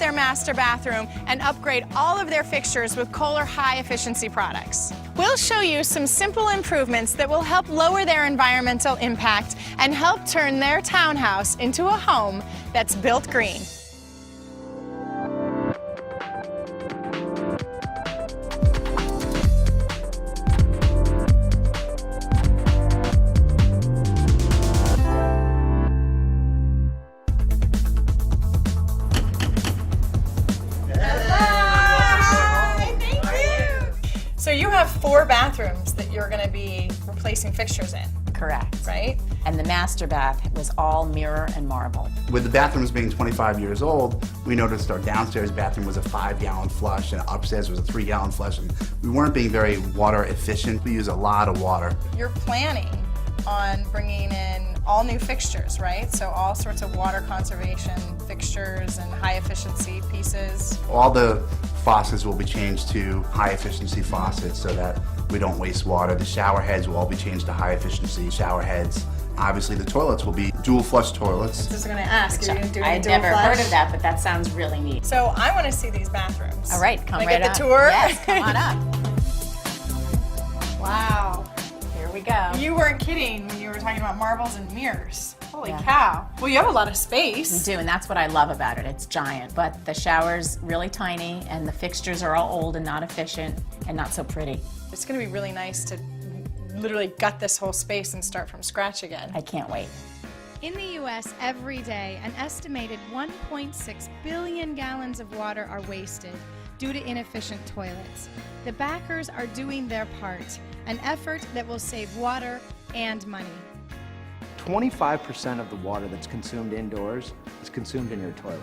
their master bathroom and upgrade all of their fixtures with Kohler high-efficiency products. We'll show you some simple improvements that will help lower their environmental impact and help turn their townhouse into a home that's built green. So you have 4 bathrooms that you're going to be replacing fixtures in. Correct. Right? And the master bath was all mirror and marble. With the bathrooms being 25 years old, we noticed our downstairs bathroom was a 5-gallon flush and upstairs was a 3-gallon flush, and we weren't being very water efficient. We use a lot of water. You're planning on bringing in all new fixtures, right? So all sorts of water conservation fixtures and high efficiency pieces. All the faucets will be changed to high efficiency faucets so that we don't waste water. The shower heads will all be changed to high efficiency shower heads. Obviously the toilets will be dual flush toilets. Just going to ask, are you doing I had dual never flush? heard of that, but that sounds really neat. So I want to see these bathrooms. All right, come Can right I up. get the tour? Yes, come on up. Wow. Here we go. You weren't kidding when you were talking about marbles and mirrors. Holy Yeah. cow. Well, you have a lot of We space. do, and that's what I love about it. It's giant, but the shower's really tiny, and the fixtures are all old and not efficient and not so pretty. It's going to be really nice to literally gut this whole space and start from scratch again. I can't wait. In the U.S., every day, an estimated 1.6 billion gallons of water are wasted due to inefficient toilets. The backers are doing their part, an effort that will save water and money. 25% of the water that's consumed indoors is consumed in your toilet.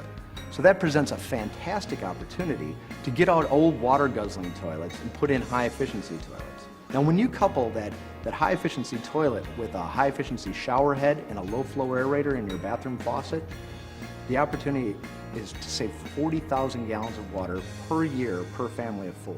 So that presents a fantastic opportunity to get out old water-guzzling toilets and put in high-efficiency toilets. Now, when you couple that high-efficiency toilet with a high-efficiency shower head and a low-flow aerator in your bathroom faucet, the opportunity is to save 40,000 gallons of water per year per family of 4.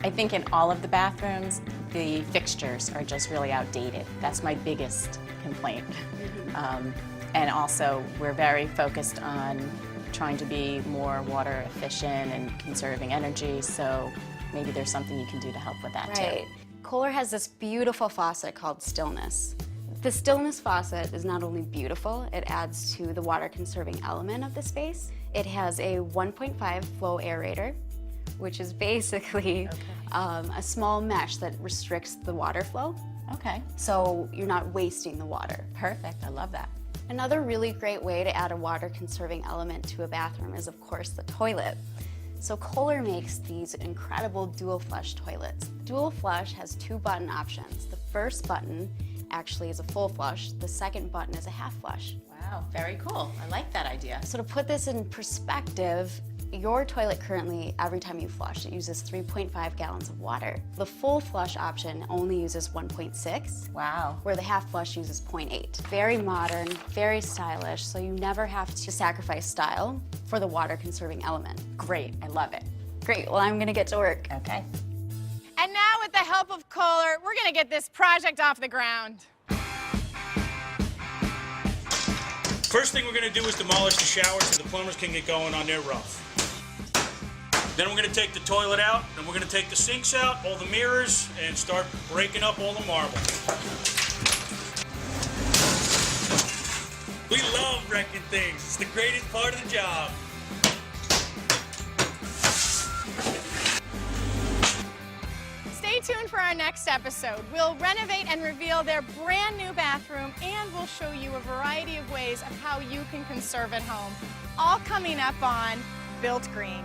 I think in all of the bathrooms, the fixtures are just really outdated. That's my biggest complaint. And also, we're very focused on trying to be more water efficient and conserving energy, so maybe there's something you can do to help with that Right. too. Kohler has this beautiful faucet called Stillness. The Stillness faucet is not only beautiful, it adds to the water conserving element of the space. It has a 1.5 flow aerator, which is basically a small mesh that restricts the water flow. Okay, So you're not wasting the water. perfect, I love that. Another really great way to add a water conserving element to a bathroom is, of course, the toilet. So Kohler makes these incredible dual flush toilets. Dual flush has 2 button options. The first button actually is a full flush. The second button is a half flush. Wow, very cool. I like that idea. So to put this in perspective, your toilet currently, every time you flush, it uses 3.5 gallons of water. The full flush option only uses 1.6. Wow. Where the half flush uses 0.8. Very modern, very stylish, so you never have to sacrifice style for the water conserving element. Great, I love it. Great, well, I'm gonna get to work. Okay. And now with the help of Kohler, we're going to get this project off the ground. First thing we're going to do is demolish the shower so the plumbers can get going on their roof. Then we're going to take the toilet out, and we're going to take the sinks out, all the mirrors, and start breaking up all the marble. We love wrecking things. It's the greatest part of the job. Stay tuned for our next episode. We'll renovate and reveal their brand new bathroom, and we'll show you a variety of ways of how you can conserve at home. All coming up on Built Green.